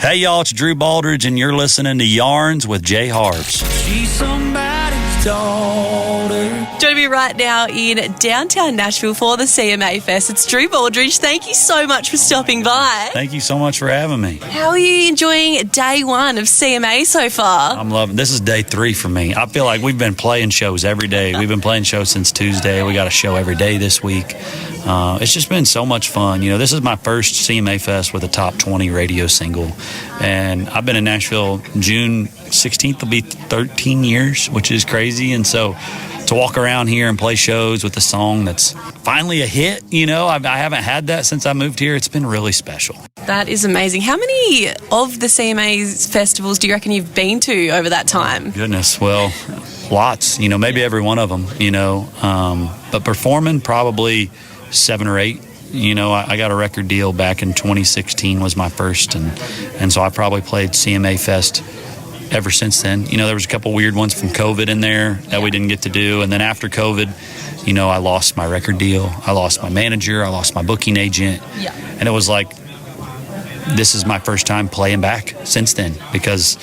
Hey, y'all, it's Drew Baldrige, and you're listening to Yarns with Jharvs. She's somebody's daughter. Joining me right now in downtown Nashville for the CMA Fest, it's Drew Baldrige. Thank you so much for stopping by. Thank you so much for having me. How are you enjoying day one of CMA so far? I'm loving this. Is day 3 for me. I feel like we've been playing shows every day. We've been playing shows since Tuesday. We got a show every day this week. It's just been so much fun. You know, this is my first CMA Fest with a top 20 radio single. And I've been in Nashville. June 16th will be 13 years, which is crazy. And so to walk around here and play shows with a song that's finally a hit, you know, I haven't had that since I moved here. It's been really special. That is amazing. How many of the CMA's festivals do you reckon you've been to over that time? Goodness, well, lots. You know, maybe every one of them, you know. But performing, probably 7 or 8. You know, I got a record deal back in 2016 was my first, and so I probably played CMA Fest ever since then. You know, there was a couple weird ones from COVID in there that we didn't get to do, and then after COVID, you know, I lost my record deal, I lost my manager, I lost my booking agent, and it was like, this is my first time playing back since then, because,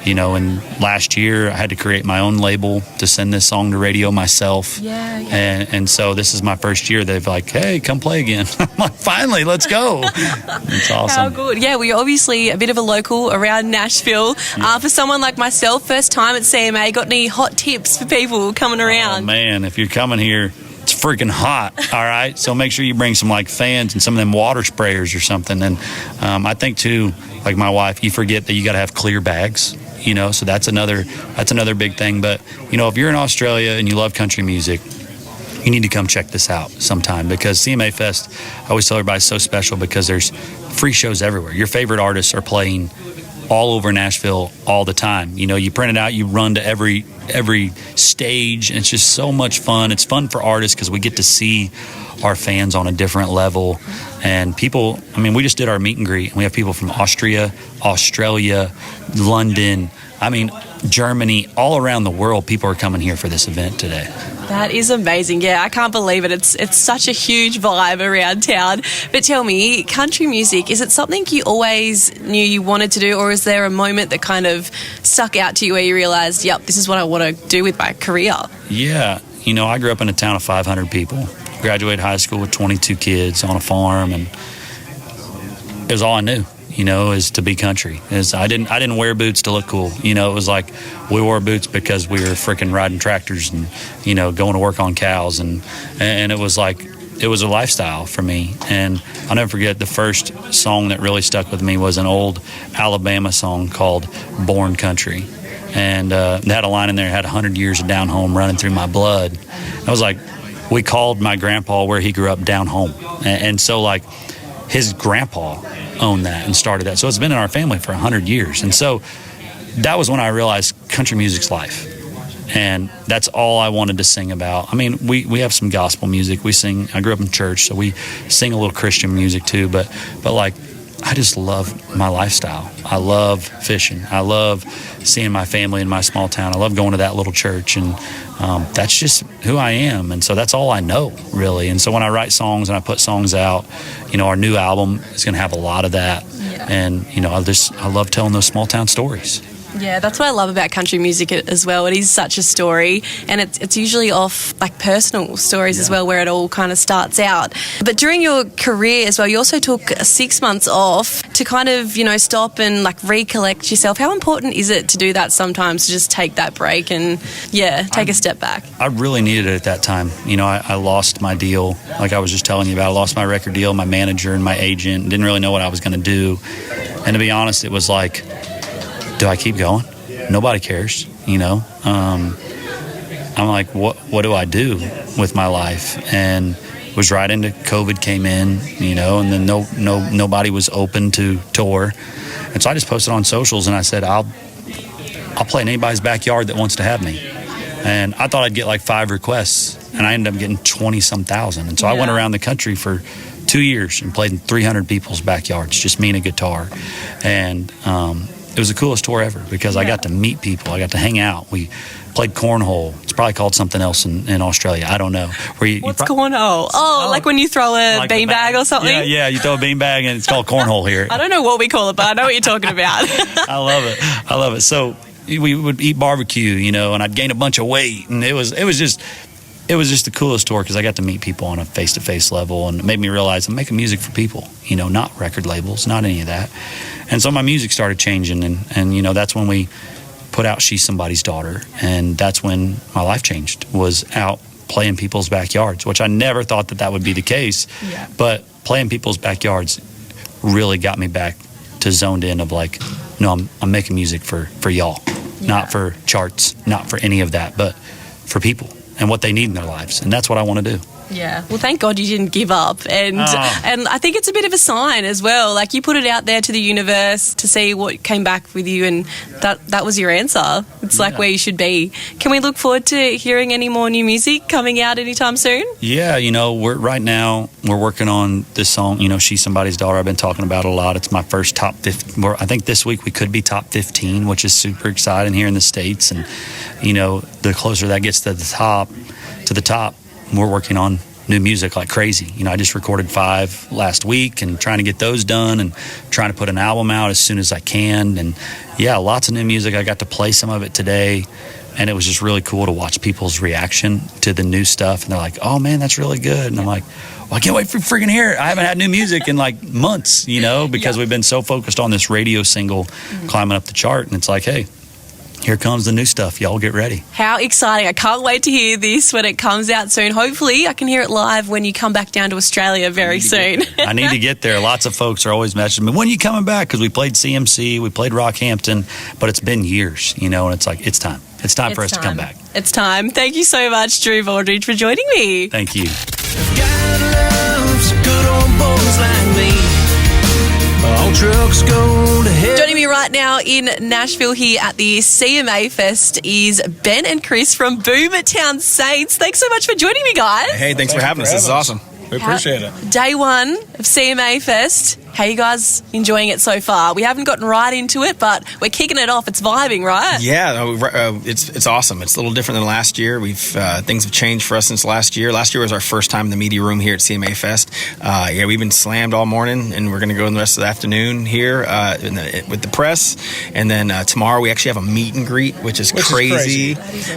you know, and last year I had to create my own label to send this song to radio myself. And so this is my first year. They've like, hey, come play again. I'm like, finally, let's go. It's awesome. How good. Yeah, we're obviously a bit of a local around Nashville. For someone like myself, first time at CMA, got any hot tips for people coming around? Oh, man, if you're coming here, it's freaking hot, all right? So make sure you bring some, like, fans and some of them water sprayers or something. And I think, too, like my wife, you forget that you got to have clear bags. You know, so that's another big thing. But, you know, if you're in Australia and you love country music, you need to come check this out sometime, because CMA Fest, I always tell everybody, is so special because there's free shows everywhere. Your favorite artists are playing all over Nashville all the time. You know, you print it out, you run to every stage, and it's just so much fun. It's fun for artists because we get to see our fans on a different level. And people, I mean, we just did our meet and greet, and we have people from Austria, Australia, London, I mean, Germany, all around the world. People are coming here for this event today. That is amazing. Yeah, I can't believe it. It's such a huge vibe around town. But tell me, country music, is it something you always knew you wanted to do, or is there a moment that kind of stuck out to you where you realised, yep, this is what I want to do with my career? Yeah, you know, I grew up in a town of 500 people. Graduated high school with 22 kids on a farm, and it was all I knew, you know, is to be country. I didn't wear boots to look cool. You know, it was like we wore boots because we were freaking riding tractors and, you know, going to work on cows, and it was like, it was a lifestyle for me. And I'll never forget, the first song that really stuck with me was an old Alabama song called Born Country. And they had a line in there, had 100 years of down home running through my blood. I was like, we called my grandpa where he grew up down home. And so, like, his grandpa owned that and started that. So it's been in our family for 100 years. And so that was when I realized country music's life. And that's all I wanted to sing about. I mean, we have some gospel music. We sing, I grew up in church, so we sing a little Christian music too. But like, I just love my lifestyle. I love fishing. I love seeing my family in my small town. I love going to that little church, and that's just who I am. And so that's all I know, really. And so when I write songs and I put songs out, you know, our new album is going to have a lot of that. And, you know, I love telling those small town stories. Yeah, that's what I love about country music as well. It is such a story, and it's usually off like personal stories as well, where it all kind of starts out. But during your career as well, you also took 6 months off to kind of, you know, stop and like recollect yourself. How important is it to do that sometimes, to just take that break and take a step back? I really needed it at that time. You know, I lost my deal, like I was just telling you about. I lost my record deal, my manager and my agent, didn't really know what I was going to do. And to be honest, it was like, do I keep going? Nobody cares, you know. I'm like, what do I do with my life? And was right into COVID came in, you know, and then nobody was open to tour. And so I just posted on socials and I said, I'll play in anybody's backyard that wants to have me. And I thought I'd get like 5 requests, and I ended up getting 20-some thousand. And so I went around the country for 2 years and played in 300 people's backyards, just me and a guitar. And it was the coolest tour ever because I got to meet people. I got to hang out. We played cornhole. It's probably called something else in Australia. I don't know. What's cornhole? Oh, like when you throw a like beanbag or something? Yeah, you throw a beanbag and it's called cornhole here. I don't know what we call it, but I know what you're talking about. I love it. So we would eat barbecue, and I'd gain a bunch of weight, and it was just the coolest tour because I got to meet people on a face-to-face level, and it made me realize I'm making music for people, not record labels, not any of that. And so my music started changing, and that's when we put out She's Somebody's Daughter, and that's when my life changed, was out playing people's backyards, which I never thought that would be the case. Yeah. But playing people's backyards really got me back to zoned in of like, no, I'm making music for y'all, not for charts, not for any of that, but for people and what they need in their lives. And that's what I want to do. Yeah. Well, thank God you didn't give up. And I think it's a bit of a sign as well. Like, you put it out there to the universe to see what came back with you, and that was your answer. It's like where you should be. Can we look forward to hearing any more new music coming out anytime soon? Yeah, we're working on this song, She's Somebody's Daughter. I've been talking about it a lot. It's my first top 15. I think this week we could be top 15, which is super exciting here in the States. And, the closer that gets to the top, we're working on new music like crazy. I just recorded 5 last week and trying to get those done and trying to put an album out as soon as I can. And lots of new music. I got to play some of it today, and it was just really cool to watch people's reaction to the new stuff. And they're like, oh man, that's really good. And I'm like, well, I can't wait for freaking hear it. I haven't had new music in like months, because we've been so focused on this radio single climbing up the chart. And it's like, hey, here comes the new stuff. Y'all get ready. How exciting. I can't wait to hear this when it comes out soon. Hopefully I can hear it live when you come back down to Australia very soon. I need to get there. Lots of folks are always messaging me, when are you coming back? Because we played CMC, we played Rockhampton, but it's been years, and it's like, it's time. It's time for us to come back. It's time. Thank you so much, Drew Baldrige, for joining me. Thank you. God loves good old boys like me. All trucks go to hell. Joining me right now in Nashville here at the CMA Fest is Ben and Chris from Boomtown Saints. Thanks so much for joining me, guys. Hey, thanks for having us. This is awesome. We appreciate it. Day one of CMA Fest. How you guys enjoying it so far? We haven't gotten right into it, but we're kicking it off. It's vibing, right? Yeah, it's awesome. It's a little different than last year. Things have changed for us since last year. Last year was our first time in the media room here at CMA Fest. We've been slammed all morning, and we're going to go in the rest of the afternoon here with the press. And then tomorrow we actually have a meet and greet, which is crazy.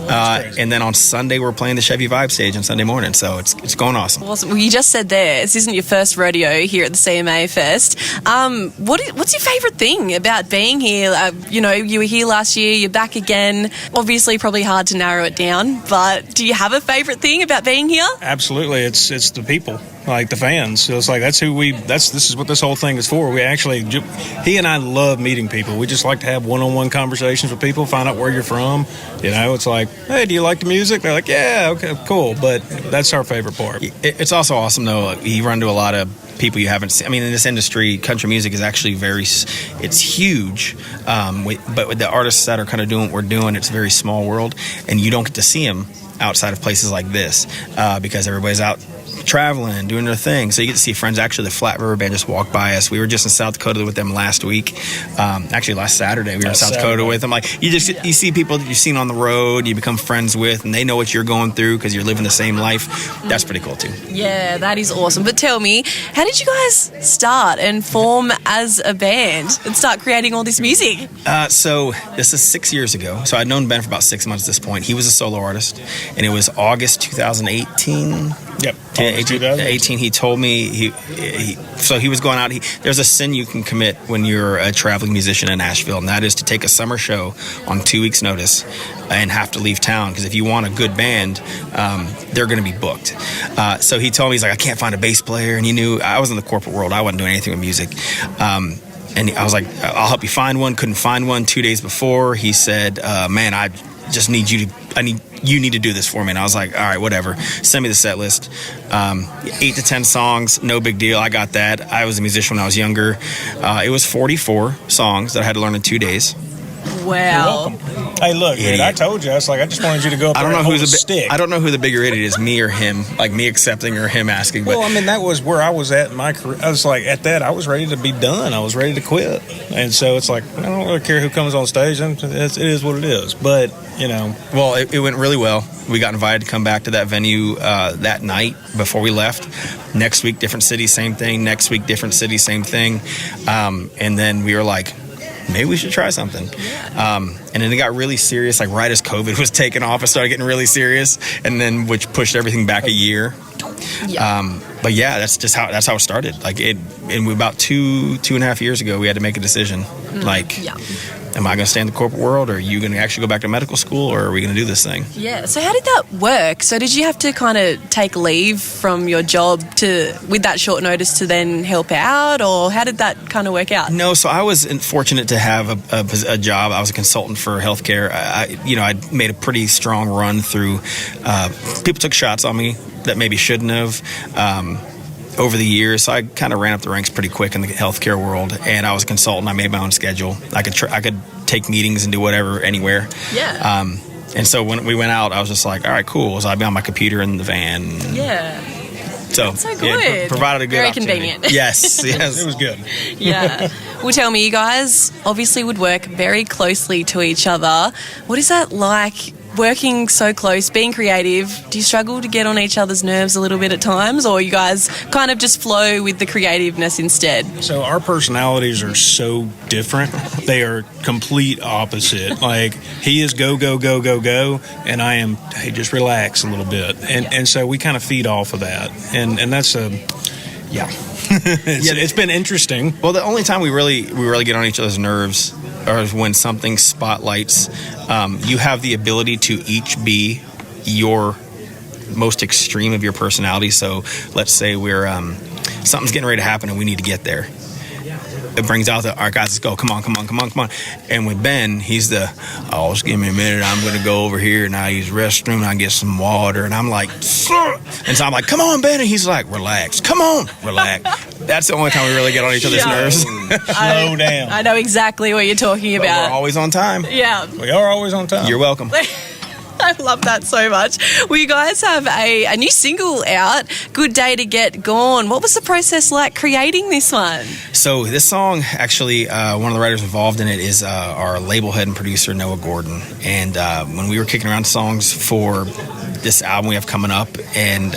And then on Sunday we're playing the Chevy Vibe stage on Sunday morning. So it's going awesome. Awesome. Well, you just said this isn't your first rodeo here at the CMA Fest. What's your favourite thing about being here? You were here last year, you're back again. Obviously, probably hard to narrow it down, but do you have a favourite thing about being here? Absolutely, it's the people, like the fans. So it's like this is what this whole thing is for. He and I love meeting people. We just like to have one-on-one conversations with people, find out where you're from. It's like, hey, do you like the music? They're like, yeah, okay, cool. But that's our favorite part. It's also awesome though. You run into a lot of people you haven't seen. I mean, in this industry, country music is actually it's huge. But with the artists that are kind of doing what we're doing, it's a very small world, and you don't get to see them outside of places like this because everybody's out traveling and doing their thing. So you get to see friends. Actually, the Flat River Band just walked by us. We were just in South Dakota with them last week. Actually, last Saturday we were in South Dakota with them. Like you see people that you've seen on the road, you become friends with, and they know what you're going through because you're living the same life. That's pretty cool too. Yeah, that is awesome. But tell me, how did you guys start and form as a band and start creating all this music? So this is 6 years ago. So I'd known Ben for about 6 months at this point. He was a solo artist, and it was August 2018. Yep. 18. He told me he was going out. There's a sin you can commit when you're a traveling musician in Nashville, and that is to take a summer show on 2 weeks' notice and have to leave town, because if you want a good band, they're going to be booked. So he told me, he's like, I can't find a bass player, and he knew I was in the corporate world. I wasn't doing anything with music. And I was like, I'll help you find one. Couldn't find one. 2 days before, he said, man, I just need you to do this for me. And I was like, all right, whatever. Send me the set list. 8 to 10 songs, no big deal. I got that. I was a musician when I was younger. It was 44 songs that I had to learn in 2 days. Wow. You're welcome. Hey, look, dude, I told you. I was like, I just wanted you to go up there and hold a stick. I don't know who the bigger idiot is, me or him. Like me accepting or him asking. But well, I mean, that was where I was at in my career. I was like, at that, I was ready to be done. I was ready to quit. And so it's like, I don't really care who comes on stage. It is what it is. But, you know. Well, it went really well. We got invited to come back to that venue that night before we left. Next week, different city, same thing. Next week, different city, same thing. And then we were like, maybe we should try something. And then it got really serious, like right as COVID was taking off, it started getting really serious, and then which pushed everything back a year. But yeah, that's how it started. Like and about two and a half years ago, we had to make a decision. Am I going to stay in the corporate world, or are you going to actually go back to medical school, or are we going to do this thing? Yeah. So how did that work? So did you have to kind of take leave from your job with that short notice to then help out, or how did that kind of work out? No. So I was fortunate to have a job. I was a consultant for healthcare. I made a pretty strong run through. People took shots on me that maybe shouldn't have. Over the years, so I kind of ran up the ranks pretty quick in the healthcare world, and I was a consultant. I made my own schedule. I could take meetings and do whatever anywhere. Yeah. And so when we went out, I was just like, all right, cool. So I'd be on my computer in the van. Yeah. So good. Yeah, provided a good Very convenient. Yes. It was good. Yeah. Well, tell me, you guys obviously would work very closely to each other. What is that like? Working so close, being creative, do you struggle to get on each other's nerves a little bit at times, or you guys kind of just flow with the creativeness instead? So our personalities are so different. They are complete opposite. Like, he is go, go, go, go, go, and I am, hey, just relax a little bit. And so we kind of feed off of that. And that's it's been interesting. Well, the only time we really get on each other's nerves or when something spotlights, you have the ability to each be your most extreme of your personality. So let's say we're something's getting ready to happen and we need to get there. It brings out our guys, let's go, come on. And with Ben, he's just give me a minute, I'm going to go over here and I use the restroom and I get some water. And I'm like, sir. And so I'm like, come on, Ben. And he's like, relax. Come on, relax. That's the only time we really get on each other's nerves. Slow down. I know exactly what you're talking But about. we're always on time. Yeah. We are always on time. You're welcome. I love that so much. Well, you guys have a new single out, Good Day to Get Gone. What was the process like creating this one? So this song, actually, one of the writers involved in it is our label head and producer, Noah Gordon. And when we were kicking around songs for this album we have coming up, and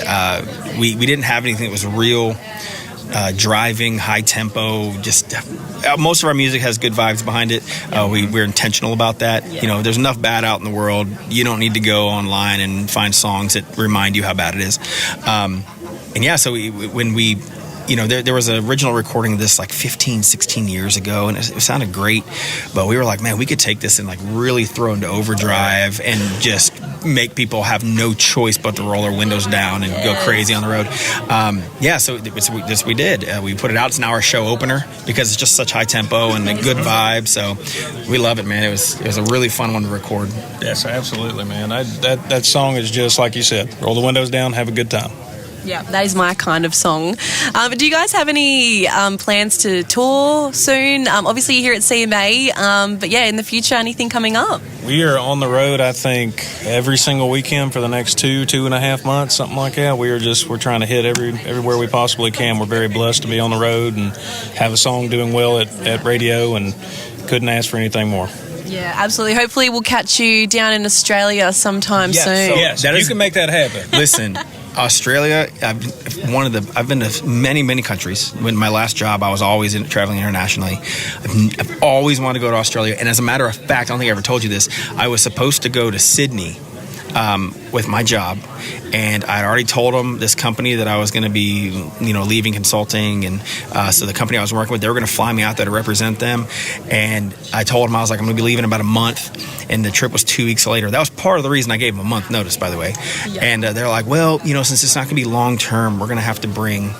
we didn't have anything that was real driving, high tempo, just most of our music has good vibes behind it. We're intentional about that. Yeah. There's enough bad out in the world. You don't need to go online and find songs that remind you how bad it is. So when we there was an original recording of this like 15, 16 years ago, and it sounded great, but we were like, man, we could take this and like really throw into overdrive and just make people have no choice but to roll their windows down and go crazy on the road. So we did. We put it out. It's now our show opener because it's just such high tempo and a good vibe. So we love it, man. It was a really fun one to record. Yes, absolutely, man. That song is just like you said. Roll the windows down, have a good time. Yeah, that is my kind of song. Do you guys have any plans to tour soon? Obviously, you're here at CMA, but yeah, in the future, anything coming up? We are on the road, I think, every single weekend for the next 2.5 months, something like that. We're trying to hit everywhere we possibly can. We're very blessed to be on the road and have a song doing well at radio, and couldn't ask for anything more. Yeah, absolutely. Hopefully, we'll catch you down in Australia sometime soon. Yes, you can make that happen. Listen. Australia, I've been to many countries. When my last job, I was always traveling internationally. I've always wanted to go to Australia, and as a matter of fact, I don't think I ever told you this. I was supposed to go to Sydney with my job, and I'd already told them this company that I was going to be, leaving consulting, and so the company I was working with, they were going to fly me out there to represent them, and I told them, I was like, I'm going to be leaving in about a month, and the trip was 2 weeks later. That was part of the reason I gave them a month notice, by the way. Yeah. And they're like, well, since it's not going to be long term, we're going to have to bring,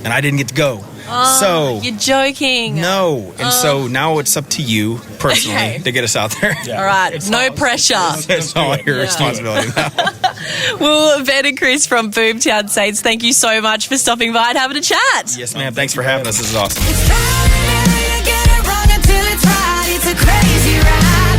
and I didn't get to go. So you're joking. No. And so now it's up to you personally to get us out there. Yeah. All right. No pressure. It's all your responsibility now. Well, Ben and Chris from Boomtown Saints, thank you so much for stopping by and having a chat. Yes, ma'am. Thanks for having us. This is awesome. It's right, you get it wrong until it's right. It's a crazy ride.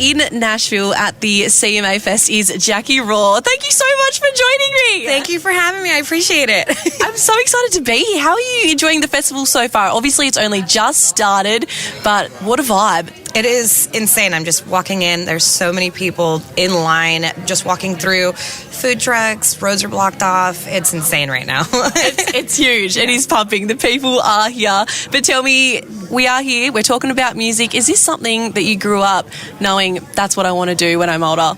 in Nashville at the CMA Fest is Jacqui Roar. Thank you so much for joining me. Thank you for having me. I appreciate it. I'm so excited to be here. How are you enjoying the festival so far? Obviously, it's only just started, but what a vibe. It is insane. I'm just walking in. There's so many people in line, just walking through. Food trucks, roads are blocked off. It's insane right now. It's huge. It is pumping. The people are here. But tell me, we are here. We're talking about music. Is this something that you grew up knowing that's what I want to do when I'm older?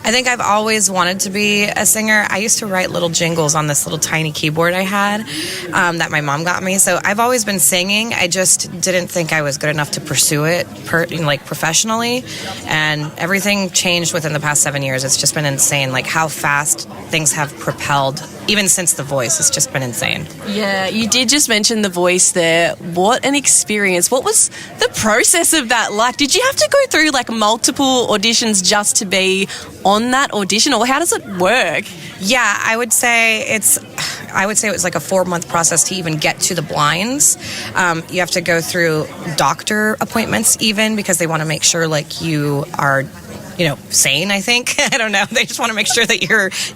I think I've always wanted to be a singer. I used to write little jingles on this little tiny keyboard I had that my mom got me. So I've always been singing. I just didn't think I was good enough to pursue it professionally. And everything changed within the past 7 years. It's just been insane, like how fast things have propelled. Even since The Voice, it's just been insane. Yeah, you did just mention The Voice there. What an experience. What was the process of that like? Did you have to go through like multiple auditions just to be on that audition, or how does it work? Yeah, I would say it was like a 4-month process to even get to the blinds. You have to go through doctor appointments even because they want to make sure like you are sane, I think. I don't know. They just want to make sure that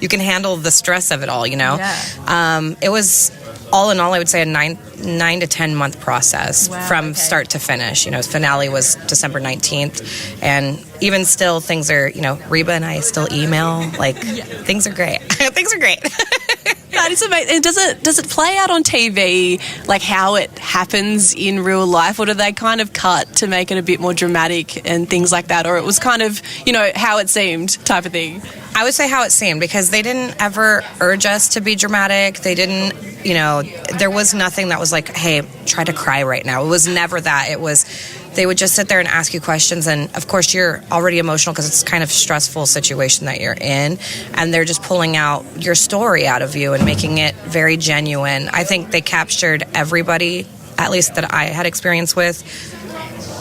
you can handle the stress of it all, Yeah. It was, all in all, I would say a 9 to 10 month process from start to finish. Finale was December 19th. And even still, things are, Reba and I still email. Things are great. Things are great. That is amazing. And does it play out on TV, like how it happens in real life, or do they kind of cut to make it a bit more dramatic and things like that, or it was kind of, how it seemed type of thing? I would say how it seemed, because they didn't ever urge us to be dramatic. They didn't, there was nothing that was like, hey, try to cry right now. It was never that. It was, they would just sit there and ask you questions, and of course you're already emotional because it's kind of stressful situation that you're in, and they're just pulling out your story out of you and making it very genuine. I think they captured everybody, at least that I had experience with.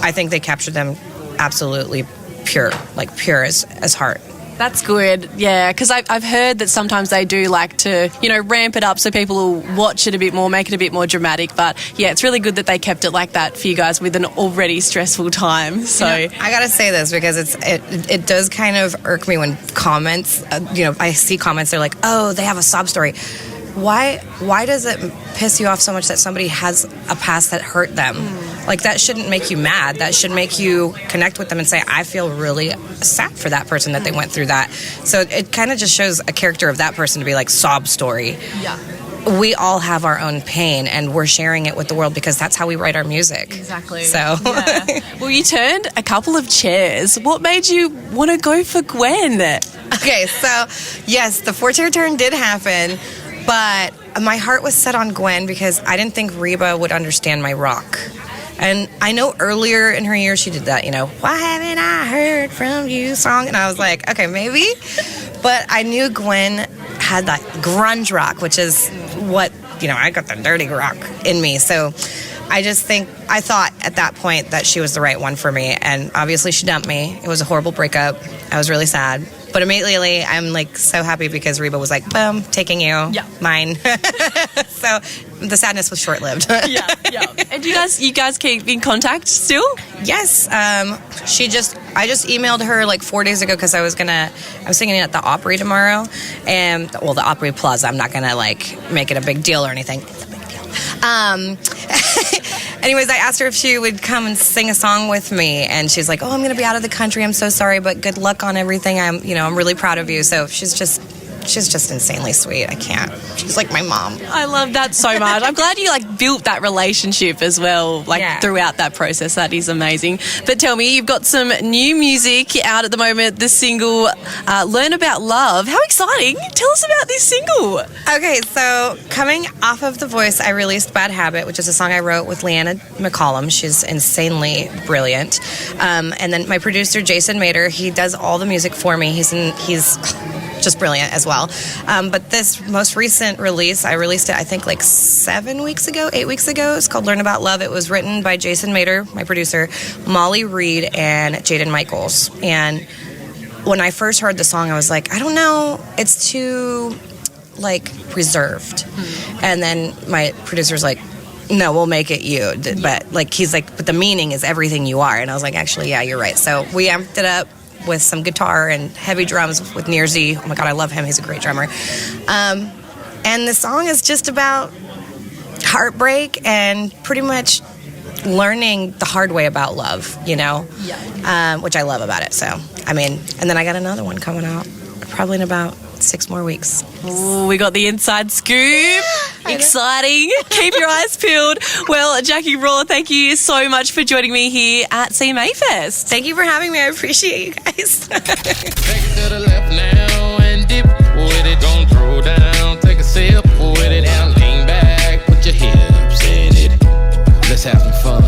I think they captured them absolutely pure as heart. That's good, yeah, because I've heard that sometimes they do like to, ramp it up so people will watch it a bit more, make it a bit more dramatic. But yeah, it's really good that they kept it like that for you guys with an already stressful time. So I gotta say this because it does kind of irk me when comments, I see comments, they're like, oh, they have a sob story. Why does it piss you off so much that somebody has a past that hurt them? Like, that shouldn't make you mad. That should make you connect with them and say, I feel really sad for that person that they went through that. So it kind of just shows a character of that person to be like, sob story. yeah. We all have our own pain, and we're sharing it with the world because that's how we write our music. Exactly. So, yeah. Well, you turned a couple of chairs. What made you want to go for Gwen? Okay, so yes, the 4-chair turn did happen, but my heart was set on Gwen because I didn't think Reba would understand my rock. And I know earlier in her years she did that, why haven't I heard from you song? And I was like, okay, maybe. But I knew Gwen had that grunge rock, which is what, I got the dirty rock in me. So I thought at that point that she was the right one for me. And obviously she dumped me. It was a horrible breakup. I was really sad. But immediately I'm like so happy because Reba was like, boom, taking you, mine. So the sadness was short-lived. yeah. And you guys keep in contact still? Yes. I just emailed her like 4 days ago because I'm singing at the Opry tomorrow. And, the Opry Plaza. I'm not going to like make it a big deal or anything. It's a big deal. Anyways, I asked her if she would come and sing a song with me, and she's like, oh, I'm going to be out of the country. I'm so sorry, but good luck on everything. I'm really proud of you. So she's just insanely sweet. I can't. She's like my mom. I love that so much. I'm glad you built that relationship as well, throughout that process. That is amazing. But tell me, you've got some new music out at the moment. The single, Learn About Love. How exciting. Tell us about this single. Okay, so coming off of The Voice, I released Bad Habit, which is a song I wrote with Leanna McCollum. She's insanely brilliant. And then my producer, Jason Mader, he does all the music for me. He's just brilliant as well. But this most recent release, I released it, I think, 8 weeks ago. It's called Learn About Love. It was written by Jason Mader, my producer, Molly Reed, and Jaden Michaels. And when I first heard the song, I was like, I don't know, it's too, reserved. And then my producer's like, no, we'll make it you. But, he's like, but the meaning is everything you are. And I was like, actually, yeah, you're right. So we amped it up, with some guitar and heavy drums with Nearsy. Oh my God, I love him. He's a great drummer. And the song is just about heartbreak and pretty much learning the hard way about love, you know, which I love about it. So, I mean, and then I got another one coming out probably in about 6 more weeks. Ooh, we got the inside scoop. Exciting. Keep your eyes peeled. Well, Jacqui Roar, thank you so much for joining me here at CMA Fest. Thank you for having me. I appreciate you guys. Take it to the left now and dip with it. Don't throw down. Take a sip with it and lean back. Put your hips in it. Let's have some fun.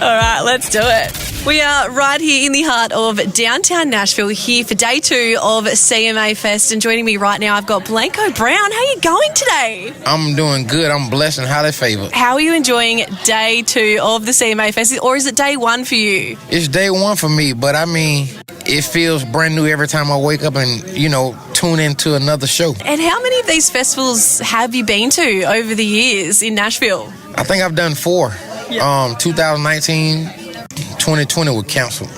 All right, let's do it. We are right here in the heart of downtown Nashville, here for day 2 of CMA Fest. And joining me right now, I've got Blanco Brown. How are you going today? I'm doing good. I'm blessed and highly favored. How are you enjoying day 2 of the CMA Fest? Or is it day 1 for you? It's day 1 for me, but I mean, it feels brand new every time I wake up and, you know, tune into another show. And how many of these festivals have you been to over the years in Nashville? I think I've done 4. 2019, 2020 were canceled.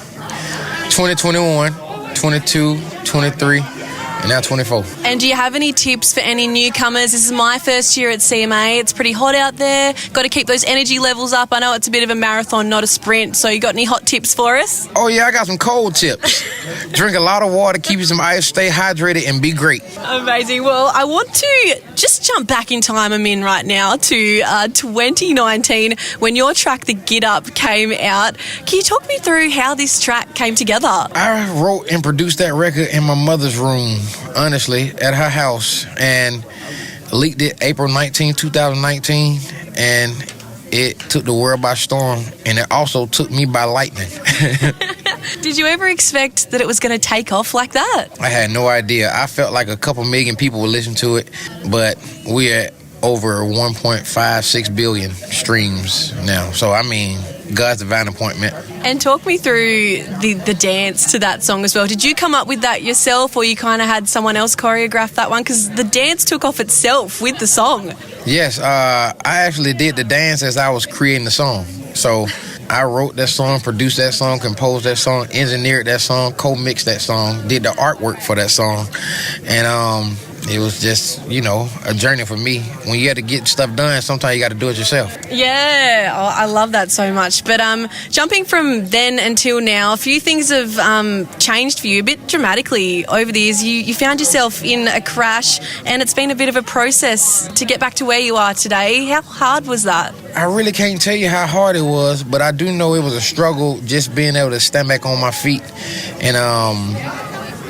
2021, 22, 23, and now 24. And do you have any tips for any newcomers? This is my first year at CMA. It's pretty hot out there. Got to keep those energy levels up. I know it's a bit of a marathon, not a sprint. So you got any hot tips for us? Oh, yeah, I got some cold tips. Drink a lot of water, keep you some ice, stay hydrated, and be great. Amazing. Well, I want to just jump back in time right now to 2019 when your track, The Get Up, came out. Can you talk me through how this track came together? I wrote and produced that record in my mother's room, honestly, at her house, and leaked it April 19, 2019, and it took the world by storm, and it also took me by lightning. Did you ever expect that it was going to take off like that? I had no idea. I felt like a couple million people would listen to it, but we're at over 1.56 billion streams now. So, I mean, God's divine appointment. And talk me through the dance to that song as well. Did you come up with that yourself, or you kind of had someone else choreograph that one? Because the dance took off itself with the song. Yes, I actually did the dance as I was creating the song. So I wrote that song, produced that song, composed that song, engineered that song, co-mixed that song, did the artwork for that song. And it was just, you know, a journey for me. When you got to get stuff done, sometimes you got to do it yourself. Yeah, I love that so much. But jumping from then until now, a few things have changed for you a bit dramatically over the years. You found yourself in a crash, and it's been a bit of a process to get back to where you are today. How hard was that? I really can't tell you how hard it was, but I do know it was a struggle just being able to stand back on my feet. And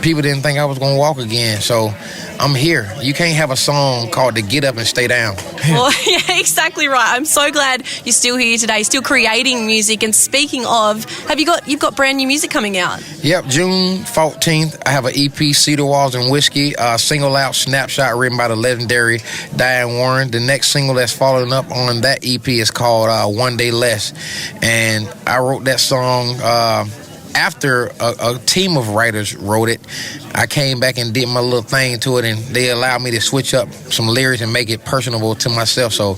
people didn't think I was going to walk again, so I'm here. You can't have a song called The Get Up and Stay Down. Well, yeah, exactly right. I'm so glad you're still here today, still creating music. And speaking of, you've got brand new music coming out? Yep, June 14th, I have an EP, Cedar Walls and Whiskey, single out, Snapshot, written by the legendary Diane Warren. The next single that's following up on that EP is called One Day Less. And I wrote that song after a team of writers wrote it. I came back and did my little thing to it, and they allowed me to switch up some lyrics and make it personable to myself. So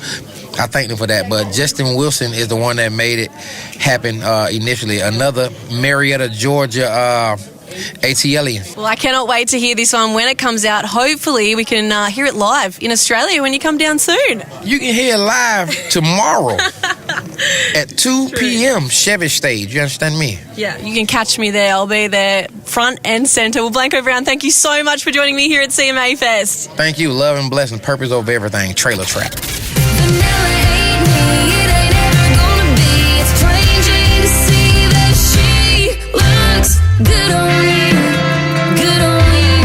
I thank them for that. But Justin Wilson is the one that made it happen initially. Another Marietta, Georgia ATLian. Well, I cannot wait to hear this one when it comes out. Hopefully we can hear it live in Australia when you come down soon. You can hear it live tomorrow at 2 p.m. Chevy Stage. You understand me? Yeah, you can catch me there. I'll be there front and centre. Well, Blanco Brown, thank you so much for joining me here at CMA Fest. Thank you. Love and blessing. Purpose over everything. Trailer Trap. Good on you, good on you,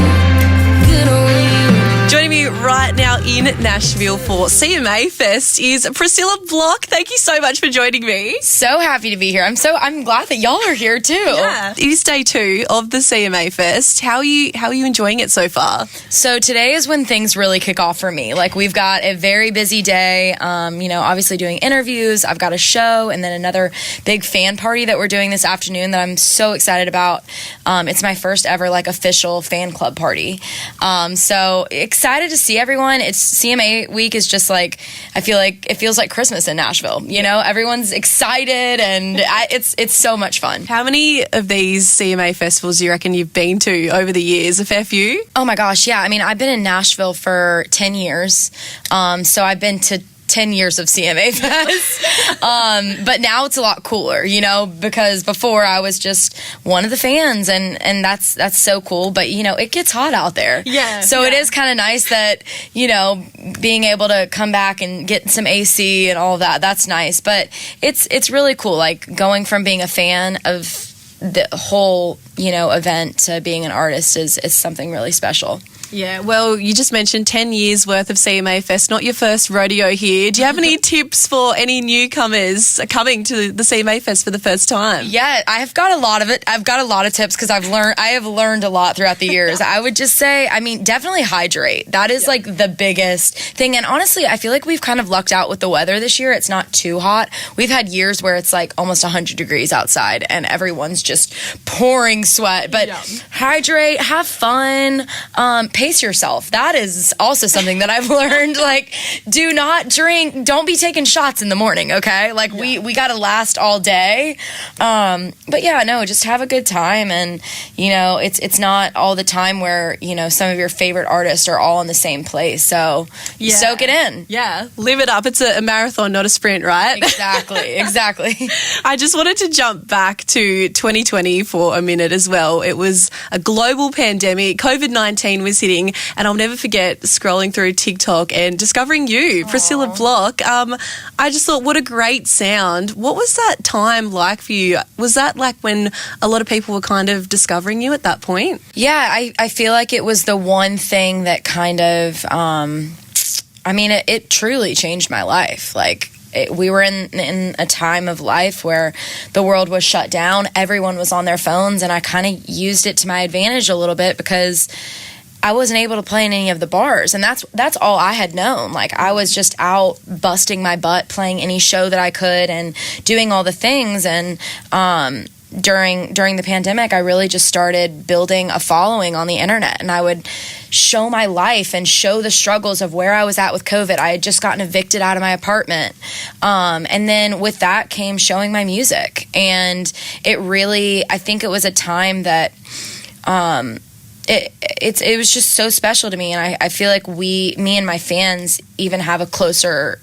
good on you. Joining me right now in Nashville for CMA Fest is Priscilla Block. Thank you so much for joining me. So happy to be here. I'm glad that y'all are here too. Yeah. It is day 2 of the CMA Fest. How are you enjoying it so far? So today is when things really kick off for me. Like, we've got a very busy day. Obviously doing interviews. I've got a show and then another big fan party that we're doing this afternoon that I'm so excited about. It's my first ever official fan club party. So excited to see everyone. CMA week is just like, I feel like it feels like Christmas in Nashville. You know, everyone's excited, and it's so much fun. How many of these CMA festivals do you reckon you've been to over the years? A fair few? Oh my gosh, yeah. I mean, I've been in Nashville for 10 years. So I've been to 10 years of CMA Fest. But now it's a lot cooler, you know, because before I was just one of the fans, and that's so cool. But, you know, it gets hot out there. Yeah. So it is kind of nice that, you know, being able to come back and get some AC and all of that, that's nice. But it's really cool, like going from being a fan of the whole, you know, event to being an artist is something really special. Yeah, well, you just mentioned 10 years worth of CMA Fest, not your first rodeo here. Do you have any tips for any newcomers coming to the CMA Fest for the first time? Yeah, I've got a lot of it. I've got a lot of tips because I have learned a lot throughout the years. I would just say, I mean, definitely hydrate. That is like the biggest thing. And honestly, I feel like we've kind of lucked out with the weather this year. It's not too hot. We've had years where it's like almost 100 degrees outside and everyone's just pouring sweat. But hydrate, have fun, pace yourself. That is also something that I've learned. Like, do not drink. Don't be taking shots in the morning. Okay, like we got to last all day. But yeah, no, just have a good time, and you know, it's not all the time where you know some of your favorite artists are all in the same place. So soak it in. Yeah, live it up. It's a marathon, not a sprint, right? Exactly. I just wanted to jump back to 2020 for a minute as well. It was a global pandemic. COVID-19 was hitting, and I'll never forget scrolling through TikTok and discovering you, Priscilla Block. I just thought, what a great sound. What was that time like for you? Was that like when a lot of people were kind of discovering you at that point? Yeah, I feel like it was the one thing that kind of, it truly changed my life. Like, we were in a time of life where the world was shut down. Everyone was on their phones, and I kind of used it to my advantage a little bit because I wasn't able to play in any of the bars, and that's all I had known. Like, I was just out busting my butt, playing any show that I could and doing all the things. And during the pandemic, I really just started building a following on the internet, and I would show my life and show the struggles of where I was at with COVID. I had just gotten evicted out of my apartment. And then with that came showing my music. And it really, I think it was a time that, it was just so special to me, and I feel like me and my fans even have a closer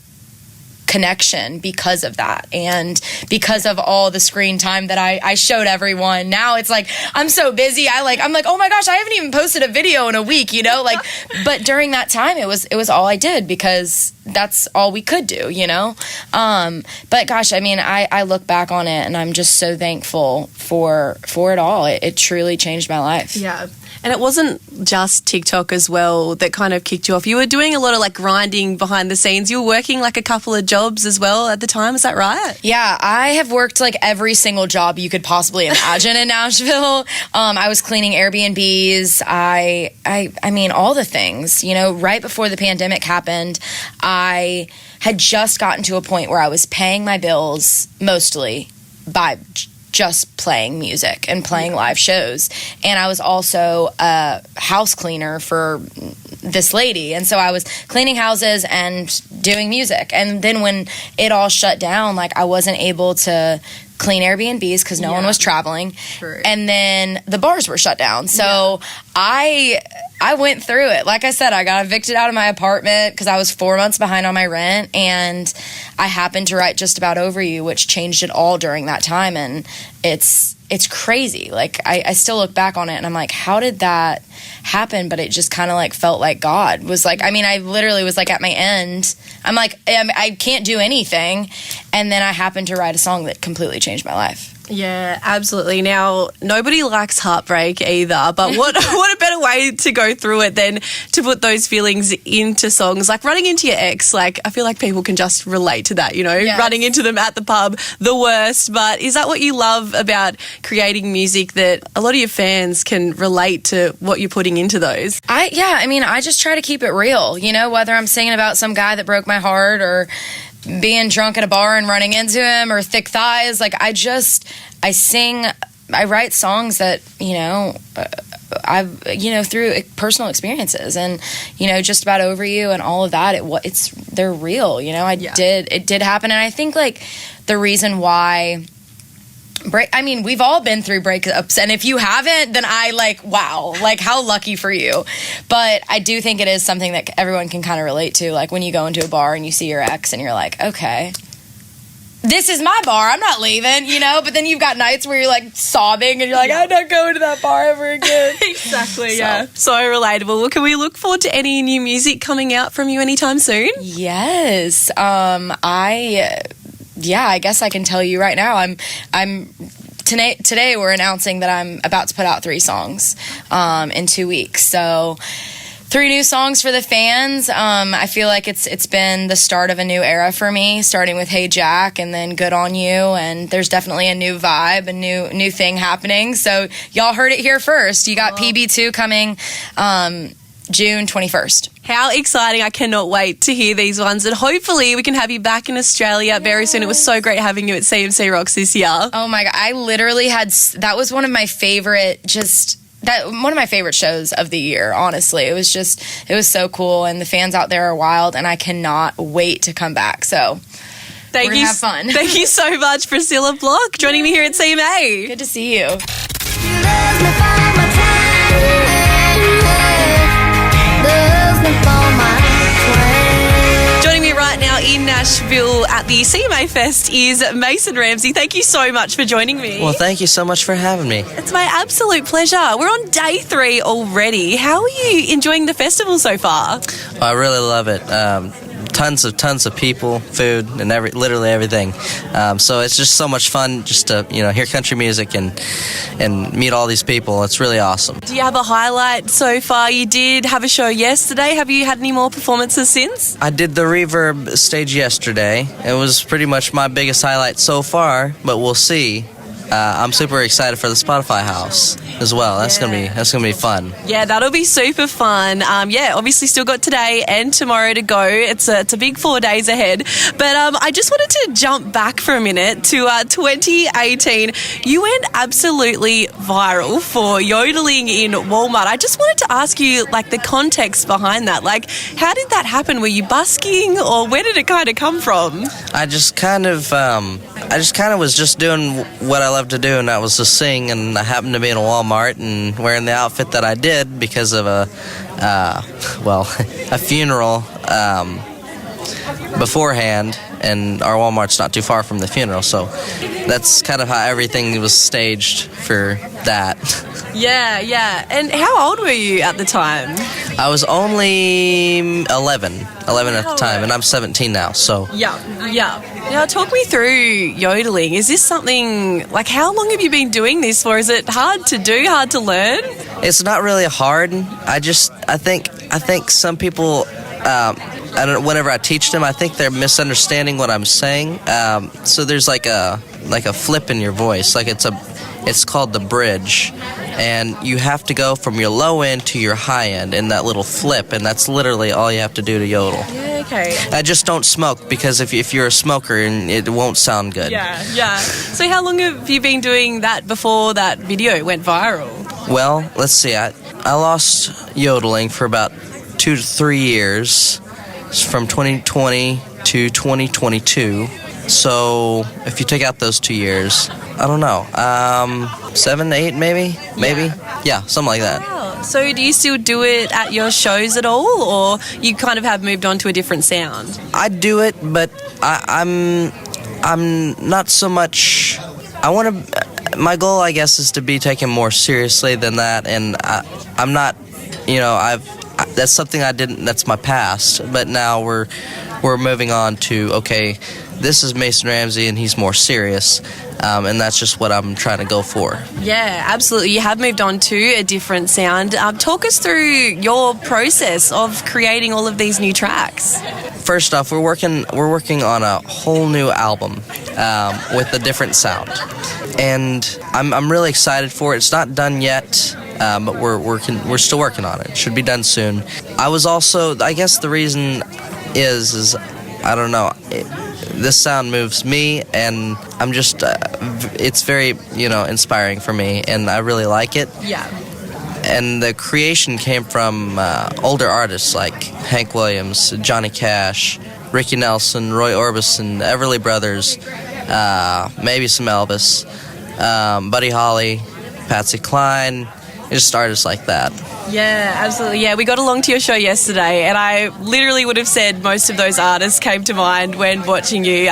connection because of that, and because of all the screen time that I showed everyone. Now it's like I'm so busy. I'm like, oh my gosh, I haven't even posted a video in a week, you know, like. But during that time, it was all I did because that's all we could do, you know. But gosh, I mean, I look back on it and I'm just so thankful for it all. It truly changed my life. Yeah. And it wasn't just TikTok as well that kind of kicked you off. You were doing a lot of like grinding behind the scenes. You were working like a couple of jobs as well at the time. Is that right? Yeah, I have worked like every single job you could possibly imagine in Nashville. I was cleaning Airbnbs. I mean, all the things, you know. Right before the pandemic happened, I had just gotten to a point where I was paying my bills mostly by just playing music and playing live shows. And I was also a house cleaner for this lady. And so I was cleaning houses and doing music. And then when it all shut down, like, I wasn't able to clean Airbnbs because no one was traveling. True. And then the bars were shut down. So I went through it. Like I said, I got evicted out of my apartment because I was 4 months behind on my rent, and I happened to write Just About Over You, which changed it all during that time. And it's crazy. Like, I still look back on it and I'm like, how did that happen? But it just kind of like felt like God was like, I mean, I literally was like at my end. I'm like, I can't do anything. And then I happened to write a song that completely changed my life. Yeah, absolutely. Now, nobody likes heartbreak either, but what a better way to go through it than to put those feelings into songs. Like running into your ex, like, I feel like people can just relate to that, you know, running into them at the pub, the worst. But is that what you love about creating music, that a lot of your fans can relate to what you're putting into those? I mean, I just try to keep it real, you know, whether I'm singing about some guy that broke my heart or being drunk at a bar and running into him or thick thighs. Like, I write songs that, you know, through personal experiences and, just about Over You and all of that, they're real, it did happen. And I think like the reason why we've all been through breakups, and if you haven't, then wow, like how lucky for you. But I do think it is something that everyone can kind of relate to, like when you go into a bar and you see your ex and you're like, okay, this is my bar, I'm not leaving, but then you've got nights where you're like sobbing and you're like, I'm not going to that bar ever again. Exactly. So relatable. Well, can we look forward to any new music coming out from you anytime soon? Yes. I guess I can tell you right now. Today we're announcing that I'm about to put out 3 songs in 2 weeks. So 3 new songs for the fans. I feel like it's been the start of a new era for me, starting with Hey Jack and then Good on You, and there's definitely a new vibe, a new thing happening. So y'all heard it here first. You got PB2 coming June 21st. How exciting. I cannot wait to hear these ones, and hopefully we can have you back in Australia very soon. It was so great having you at CMC Rocks this year. Oh my God. I literally that was one of my favorite one of my favorite shows of the year, honestly. It was so cool, and the fans out there are wild, and I cannot wait to come back. So we're gonna have fun. Thank you so much, Priscilla Block, joining me here at CMA. Good to see you. Joining me right now in Nashville at the CMA Fest is Mason Ramsey. Thank you so much for joining me. Well, thank you so much for having me. It's my absolute pleasure. We're on day 3 already. How are you enjoying the festival so far? I really love it. Tons of people, food, and literally everything. So it's just so much fun just to hear country music and meet all these people. It's really awesome. Do you have a highlight so far? You did have a show yesterday. Have you had any more performances since? I did the Reverb stage yesterday. It was pretty much my biggest highlight so far, but we'll see. I'm super excited for the Spotify house as well. That's gonna be fun. Yeah, that'll be super fun. Obviously still got today and tomorrow to go. It's a big 4 days ahead. But I just wanted to jump back for a minute to 2018. You went absolutely viral for yodeling in Walmart. I just wanted to ask you, like, the context behind that. Like, how did that happen? Were you busking, or where did it kind of come from? I just kind of was just doing what I love to do, and that was to sing, and I happened to be in a Walmart and wearing the outfit that I did because of a funeral beforehand, and our Walmart's not too far from the funeral, so that's kind of how everything was staged for that. Yeah. And how old were you at the time? I was only 11 at the time, and I'm 17 now, so. Yeah. Now, talk me through yodeling. Is this something, like, how long have you been doing this for? Is it hard to do, hard to learn? It's not really hard. I think some people, whenever I teach them, I think they're misunderstanding what I'm saying. So there's like a flip in your voice, like it's called the bridge, and you have to go from your low end to your high end in that little flip, and that's literally all you have to do to yodel. Yeah, okay. I just don't smoke, because if you're a smoker, and it won't sound good. Yeah. So how long have you been doing that before that video went viral? Well, let's see. I lost yodeling for about 2 to 3 years, from 2020 to 2022. So if you take out those 2 years, I don't know, 7, 8 maybe? Yeah, something like that. Wow. So do you still do it at your shows at all, or you kind of have moved on to a different sound? I do it, but I'm not so much. My goal, I guess, is to be taken more seriously than that, and I'm not. That's something I didn't. That's my past, but now we're moving on to, okay, this is Mason Ramsey, and he's more serious, and that's just what I'm trying to go for. Yeah, absolutely. You have moved on to a different sound. Talk us through your process of creating all of these new tracks. First off, we're working on a whole new album with a different sound, and I'm really excited for it. It's not done yet. But we're still working on it. It should be done soon. I guess the reason is I don't know, this sound moves me, and I'm just it's very inspiring for me, and I really like it. Yeah. and the creation came from older artists like Hank Williams, Johnny Cash, Ricky Nelson, Roy Orbison, Everly Brothers, maybe some Elvis, Buddy Holly, Patsy Cline, just artists like that. Yeah, absolutely. Yeah, we got along to your show yesterday, and I literally would have said most of those artists came to mind when watching you.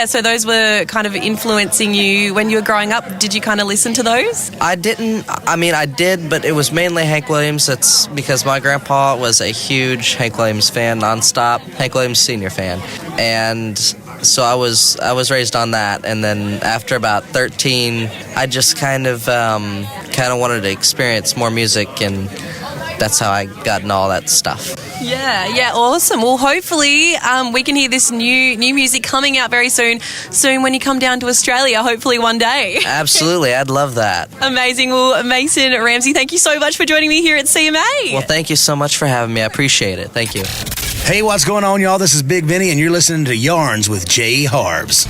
So those were kind of influencing you when you were growing up. Did you kind of listen to those? I didn't. I mean, I did, but it was mainly Hank Williams. That's because my grandpa was a huge Hank Williams fan, nonstop Hank Williams Sr. fan, and so I was raised on that. And then after about 13, I just kind of wanted to experience more music, and that's how I got into all that stuff. Yeah, awesome. Well, hopefully we can hear this new music coming out very soon when you come down to Australia, hopefully one day. Absolutely, I'd love that. Amazing. Well, Mason, Ramsey, thank you so much for joining me here at CMA. Well, thank you so much for having me. I appreciate it. Thank you. Hey, what's going on, y'all? This is Big Vinney, and you're listening to Yarns with Jharvs.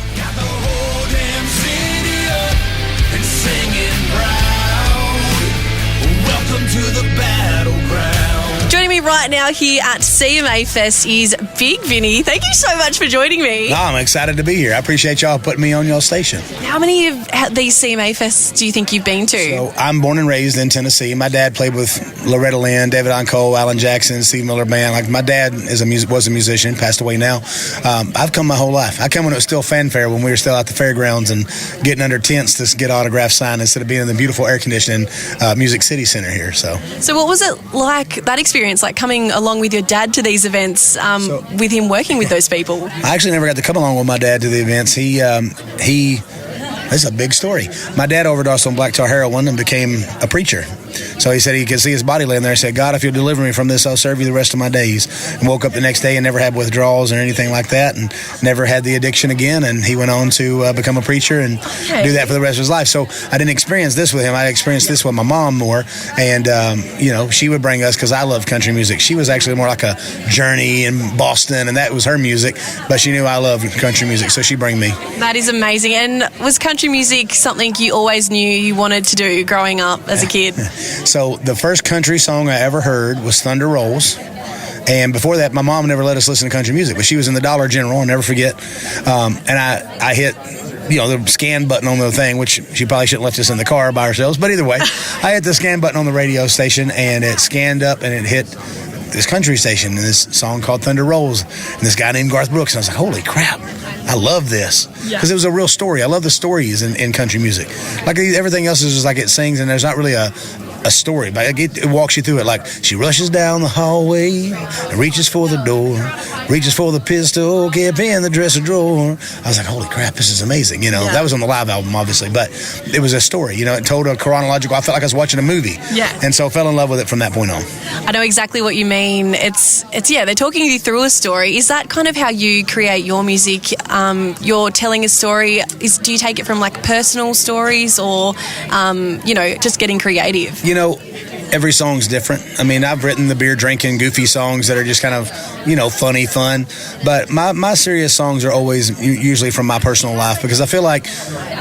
Joining me right now here at CMA Fest is Big Vinney. Thank you so much for joining me. No, I'm excited to be here. I appreciate y'all putting me on your station. How many of these CMA Fests do you think you've been to? So I'm born and raised in Tennessee. My dad played with Loretta Lynn, David On Cole, Alan Jackson, Steve Miller Band. Like, my dad was a musician, passed away now. I've come my whole life. I come when it was still fanfare, when we were still at the fairgrounds and getting under tents to get autographs signed instead of being in the beautiful air conditioning Music City Center here. So what was it like, that experience, like coming along with your dad to these events, with him working with those people? I actually never got to come along with my dad to the events. This is a big story. My dad overdosed on black tar heroin and became a preacher. So he said he could see his body laying there. He said, God, if you'll deliver me from this, I'll serve you the rest of my days. And woke up the next day and never had withdrawals or anything like that, and never had the addiction again. And he went on to become a preacher and do that for the rest of his life. So I didn't experience this with him. I experienced this with my mom more. And, she would bring us, because I love country music. She was actually more like a Journey in Boston, and that was her music. But she knew I loved country music, so she'd bring me. That is amazing. And was country music something you always knew you wanted to do growing up as a kid? So the first country song I ever heard was Thunder Rolls. And before that, my mom never let us listen to country music, but she was in the Dollar General, I'll never forget. And I hit, the scan button on the thing, which she probably shouldn't have left us in the car by ourselves. But either way, I hit the scan button on the radio station, and it scanned up and it hit this country station and this song called Thunder Rolls, and this guy named Garth Brooks. And I was like, holy crap, I love this. Because it was a real story. I love the stories in country music. Like, everything else is just like it sings, and there's not really a story, but it walks you through it. Like, she rushes down the hallway and reaches for the door, reaches for the pistol, kept in the dresser drawer. I was like, holy crap, this is amazing. That was on the live album, obviously, but it was a story. It told a chronological. I felt like I was watching a movie. Yeah. And so I fell in love with it from that point on. I know exactly what you mean. It's they're talking you through a story. Is that kind of how you create your music? You're telling a story. Do you take it from like personal stories, or just getting creative? Every song's different. I mean, I've written the beer drinking, goofy songs that are just kind of, funny, fun. But my serious songs are always usually from my personal life, because I feel like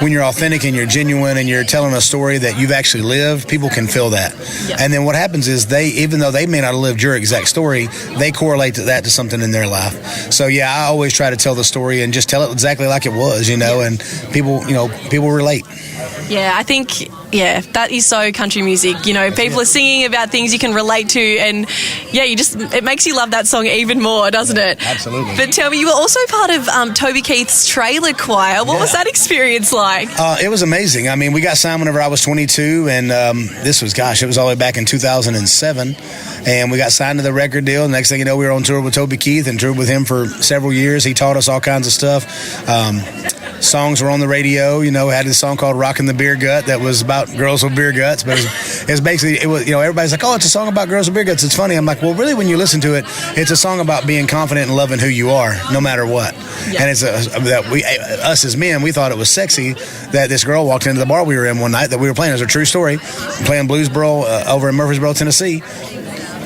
when you're authentic and you're genuine and you're telling a story that you've actually lived, people can feel that. Yeah. And then what happens is even though they may not have lived your exact story, they correlate that to something in their life. So yeah, I always try to tell the story and just tell it exactly like it was, and people relate. Yeah, I think, that is so country music. People are singing about things you can relate to, and it makes you love that song even more, doesn't it? Absolutely. But tell me, you were also part of Toby Keith's trailer choir. What was that experience like? It was amazing. I mean, we got signed whenever I was 22, and it was all the way back in 2007, and we got signed to the record deal. Next thing you know, we were on tour with Toby Keith and toured with him for several years. He taught us all kinds of stuff. Songs were on the radio, had this song called Rockin' the Beer Gut that was about girls with beer guts, but it's basically, everybody's like, oh, it's a song about girls with beer guts. It's funny. I'm like, well, really, when you listen to it, it's a song about being confident and loving who you are, no matter what. Yeah. And it's us as men, we thought it was sexy that this girl walked into the bar we were in one night that we were playing. It was a true story, playing Bluesboro over in Murfreesboro, Tennessee.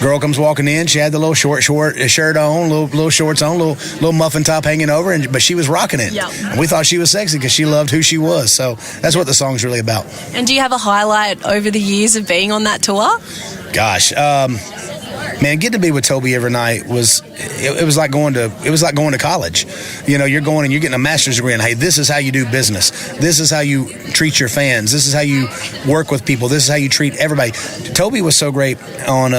Girl comes walking in. She had the little short shirt on, little shorts on, little muffin top hanging over, but she was rocking it. Yep. And we thought she was sexy because she loved who she was. So that's what the song's really about. And do you have a highlight over the years of being on that tour? Gosh, man, getting to be with Toby every night was like going to college. You know, you're going and you're getting a master's degree, and hey, this is how you do business. This is how you treat your fans. This is how you work with people. This is how you treat everybody. Toby was so great on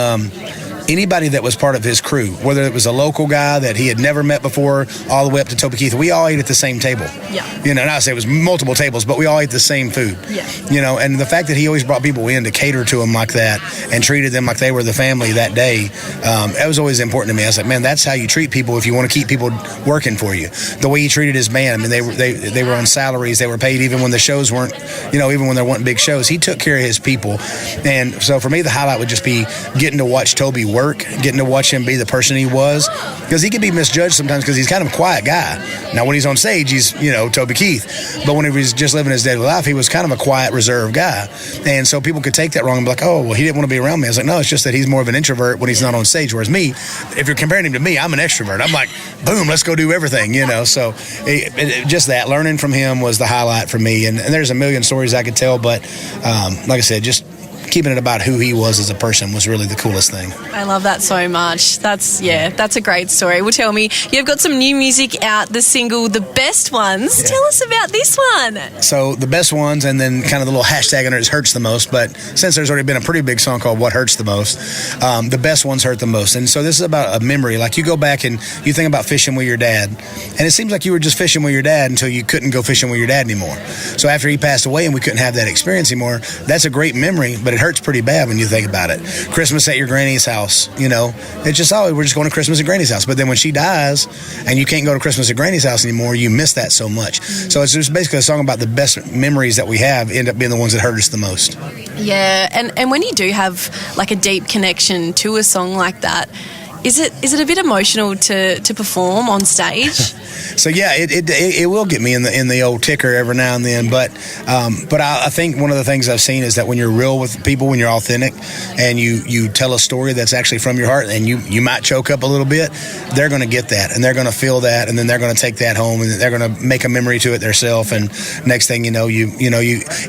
anybody that was part of his crew, whether it was a local guy that he had never met before, all the way up to Toby Keith. We all ate at the same table. Yeah. You know, not to say it was multiple tables, but we all ate the same food. Yeah. You know, and the fact that he always brought people in to cater to them like that and treated them like they were the family that day, that was always important to me. I was like, man, that's how you treat people if you want to keep people working for you. The way he treated his band, I mean, they were on salaries. They were paid even when the shows weren't, you know, even when there weren't big shows. He took care of his people. And so for me, the highlight would just be getting to watch Toby work, getting to watch him be the person he was, because he can be misjudged sometimes because he's kind of a quiet guy. Now, when he's on stage, he's, you know, Toby Keith. But when he was just living his daily life, he was kind of a quiet, reserved guy. And so people could take that wrong and be like, oh, well, he didn't want to be around me. I was like, no, it's just that he's more of an introvert when he's not on stage. Whereas me, if you're comparing him to me, I'm an extrovert. I'm like, boom, let's go do everything, you know. So just that, learning from him was the highlight for me. And there's a million stories I could tell, but like I said, just keeping it about who he was as a person was really the coolest thing. I love that so much. That's a great story. Well, tell me, you've got some new music out, the single, The Best Ones. Yeah. Tell us about this one. So The Best Ones, and then kind of the little hashtag under it, Hurts the Most. But since there's already been a pretty big song called What Hurts the Most, The Best Ones hurt the most. And so this is about a memory. Like you go back and you think about fishing with your dad, and it seems like you were just fishing with your dad until you couldn't go fishing with your dad anymore. So after he passed away and we couldn't have that experience anymore, that's a great memory, but it hurts pretty bad when you think about it. Christmas at your granny's house, you know, it's just always, we're just going to Christmas at granny's house. But then when she dies and you can't go to Christmas at granny's house anymore, you miss that so much. So it's just basically a song about the best memories that we have end up being the ones that hurt us the most. Yeah, and when you do have like a deep connection to a song like that, is it a bit emotional to perform on stage? So yeah, it will get me in the old ticker every now and then, but I think one of the things I've seen is that when you're real with people, when you're authentic, and you tell a story that's actually from your heart, and you might choke up a little bit, they're going to get that, and they're going to feel that, and then they're going to take that home, and they're going to make a memory to it themselves. And next thing you know, you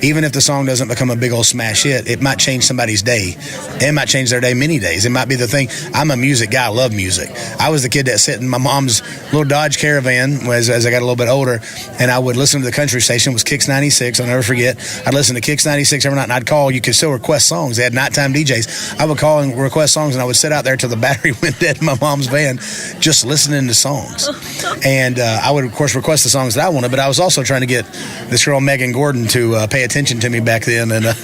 even if the song doesn't become a big old smash hit, it might change somebody's day. It might change their day many days. It might be the thing. I'm a music guy. I love music. I was the kid that sat in my mom's little Dodge Caravan as I got a little bit older, and I would listen to the country station. It was Kicks 96. I'll never forget. I'd listen to Kicks 96 every night, and I'd call. You could still request songs. They had nighttime DJs. I would call and request songs, and I would sit out there till the battery went dead in my mom's van just listening to songs. And I would, of course, request the songs that I wanted, but I was also trying to get this girl, Megan Gordon, to pay attention to me back then. And I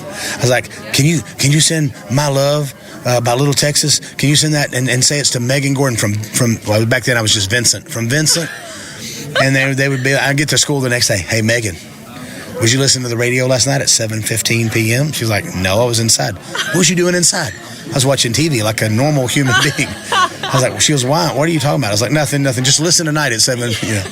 was like, can you send My Love by Little Texas? Can you send that and say it's to Megan Gordon from well, back then I was just Vincent, from Vincent. And they would be, I'd get to school the next day. Hey, Megan, was you listening to the radio last night at 7:15 p.m.? She was like, no, I was inside. What was you doing inside? I was watching TV like a normal human being. I was like, well, she was, why? What are you talking about? I was like, nothing. Just listen tonight at 7. You know.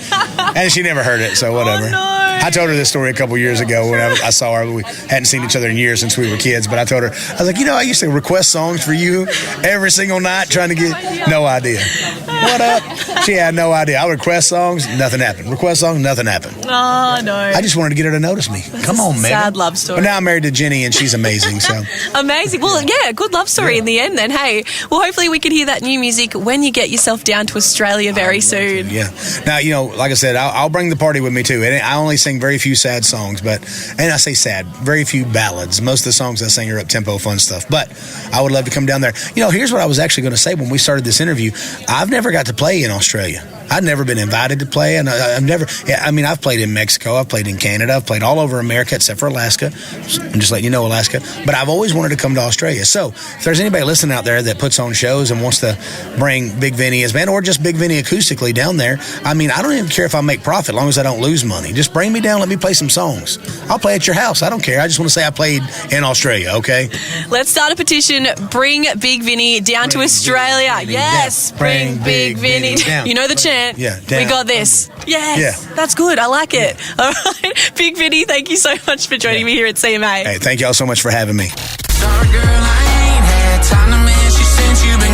And she never heard it, so whatever. Oh, no. I told her this story a couple years ago when I saw her. We hadn't seen each other in years since we were kids, but I told her, I was like, you know, I used to request songs for you every single night trying to get, no idea. What up? She had no idea. I would request songs, nothing happened. Request songs, nothing happened. Oh, no. I just wanted to get her to notice me. Come on, man. Sad love story. But now I'm married to Jenny, and she's amazing. So amazing. Well, yeah, good love story in the end then. Hey, well, hopefully we can hear that new music when you get yourself down to Australia very soon. Yeah. Now, you know, like I said, I'll bring the party with me too. And I only sing very few sad songs, and I say sad, very few ballads. Most of the songs I sing are up-tempo, fun stuff. But I would love to come down there. You know, here's what I was actually going to say when we started this interview. I've never got to play in Australia. I've never been invited to play, and I've played in Mexico, I've played in Canada, I've played all over America except for Alaska. I'm just letting you know, Alaska. But I've always wanted to come to Australia. So if there's anybody listening out there that puts on shows and wants to bring Big Vinney as band, or just Big Vinney acoustically down there, I mean, I don't even care if I make profit as long as I don't lose money. Just bring me down, let me play some songs. I'll play at your house. I don't care. I just want to say I played in Australia, okay? Let's start a petition. Bring Big Vinney down to Australia. Yes, bring Big Vinney down. You know the chant. Yeah, down. We got this. Yes, yeah. That's good. I like it. All right, Big Vinney, thank you so much for joining me here at CMA. Hey, thank y'all so much for having me. Sorry, girl, I ain't had time to miss you since you've been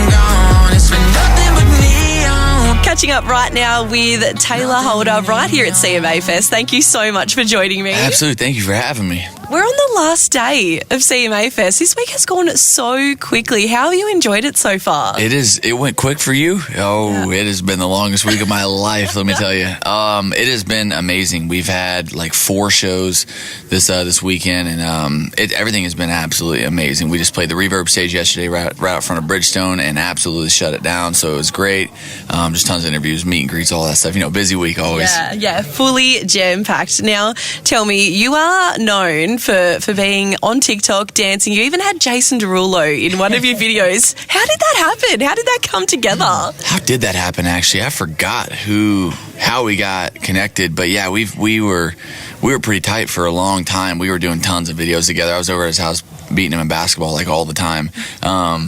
catching up right now with Tayler Holder right here at CMA Fest. Thank you so much for joining me. Absolutely. Thank you for having me. We're on the last day of CMA Fest. This week has gone so quickly. How have you enjoyed it so far? It went quick for you. Oh, It has been the longest week of my life, let me tell you. It has been amazing. We've had like 4 shows this weekend, and everything has been absolutely amazing. We just played the Reverb stage yesterday right out front of Bridgestone and absolutely shut it down, so it was great. Just tons of interviews, meet and greets, all that stuff. Busy week always. Yeah, fully jam-packed. Now, tell me, you are known for being on TikTok, dancing. You even had Jason Derulo in one of your videos. How did that happen? How did that come together? How did that happen, actually? I forgot how we got connected, but yeah, we were pretty tight for a long time. We were doing tons of videos together. I was over at his house beating him in basketball like all the time. I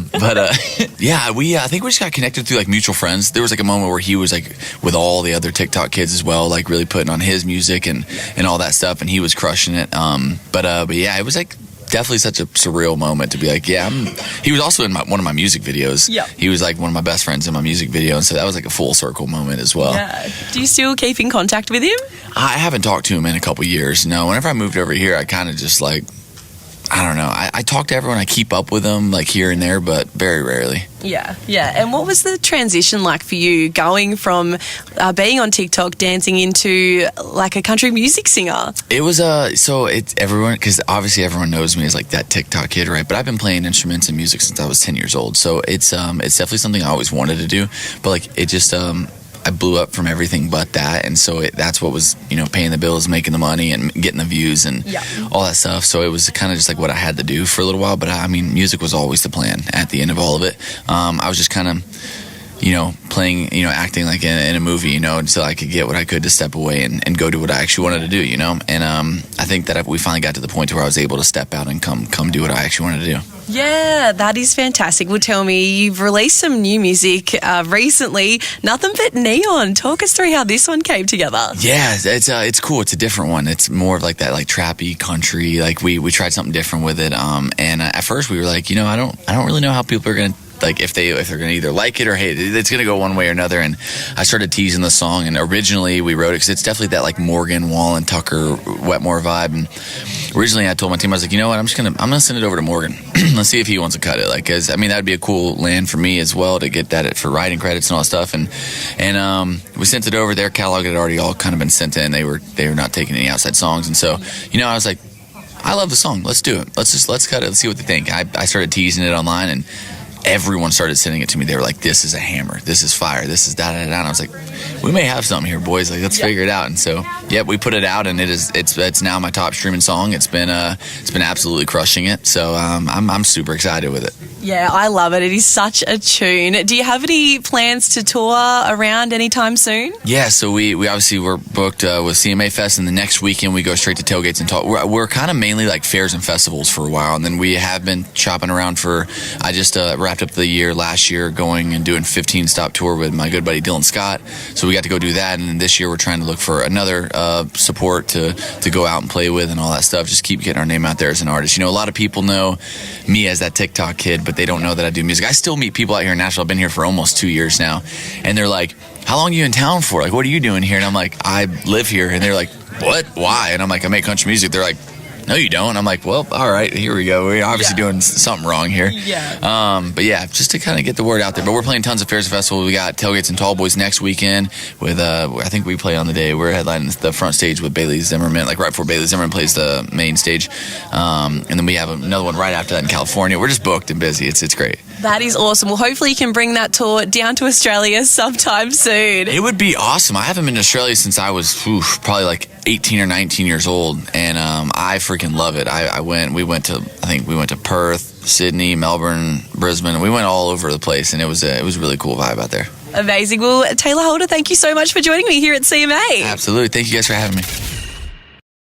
think we just got connected through like mutual friends. There was like a moment where he was like with all the other TikTok kids as well, like really putting on his music and all that stuff, and he was crushing it. But yeah, it was like definitely such a surreal moment to be like, he was also in one of my music videos. Yeah. He was like one of my best friends in my music video, and so that was like a full circle moment as well. Yeah. Do you still keep in contact with him? I haven't talked to him in a couple years. No, whenever I moved over here, I kind of just like, I don't know. I talk to everyone. I keep up with them like here and there, but very rarely. Yeah. And what was the transition like for you going from being on TikTok, dancing into like a country music singer? It was it's everyone, because obviously everyone knows me as like that TikTok kid, right? But I've been playing instruments and music since I was 10 years old, so it's definitely something I always wanted to do. But like it just I blew up from everything but that, and so that's what was paying the bills, making the money, and getting the views and all that stuff. So it was kind of just like what I had to do for a little while. But I mean, music was always the plan at the end of all of it. I was just kind of playing, acting like in a movie, until I could get what I could to step away and go do what I actually wanted to do, And I think that we finally got to the point where I was able to step out and come do what I actually wanted to do. Yeah, that is fantastic. Well, tell me, you've released some new music recently, Nothing But Neon. Talk us through how this one came together. Yeah, it's cool. It's a different one. It's more of like that like trappy country. Like we tried something different with it. And at first we were like, I don't really know how people are gonna, like if they're gonna either like it or hate it. It's gonna go one way or another. And I started teasing the song, and originally we wrote it because it's definitely that like Morgan Wallen Tucker Wetmore vibe. And originally I told my team, I was like, you know what, I'm gonna send it over to Morgan. Let's see if he wants to cut it. Like, cause I mean that'd be a cool land for me as well to get that for writing credits and all that stuff. And we sent it over. Their catalog had already all kind of been sent in. They were not taking any outside songs. And so I was like, I love the song. Let's do it. Let's cut it. Let's see what they think. I started teasing it online, and everyone started sending it to me. They were like, this is a hammer, this is fire, this is da da da. And I was like, we may have something here, boys. Like, let's figure it out. And so we put it out, and it's now my top streaming song. It's been absolutely crushing it. So I'm super excited with it. Yeah, I love it. It is such a tune. Do you have any plans to tour around anytime soon? Yeah, so we obviously were booked with CMA Fest, and the next weekend we go straight to tailgates and talk. We're kind of mainly like fairs and festivals for a while, and then we have been shopping around I just wrapped up the year last year going and doing 15-stop tour with my good buddy Dylan Scott. So we got to go do that, and then this year we're trying to look for another support to go out and play with and all that stuff. Just keep getting our name out there as an artist. A lot of people know me as that TikTok kid, but they don't know that I do music. I still meet people out here in Nashville. I've been here for almost 2 years now, and they're like, how long are you in town for? Like, what are you doing here? And I'm like, I live here. And they're like, what? Why? And I'm like, I make country music. They're like, no, you don't. I'm like, well, all right, here we go. We're obviously doing something wrong here. Yeah. But yeah, just to kind of get the word out there. But we're playing tons of fairs and festivals. We got Tailgates and Tall Boys next weekend with, I think we play on the day. We're headlining the front stage with Bailey Zimmerman, like right before Bailey Zimmerman plays the main stage. And then we have another one right after that in California. We're just booked and busy. It's great. That is awesome. Well, hopefully you can bring that tour down to Australia sometime soon. It would be awesome. I haven't been to Australia since I was probably like 18 or 19 years old, and I freaking love it. We went to Perth, Sydney, Melbourne, Brisbane. We went all over the place, and it was a really cool vibe out there. Amazing. Well, Tayler Holder, thank you so much for joining me here at CMA. Absolutely. Thank you guys for having me.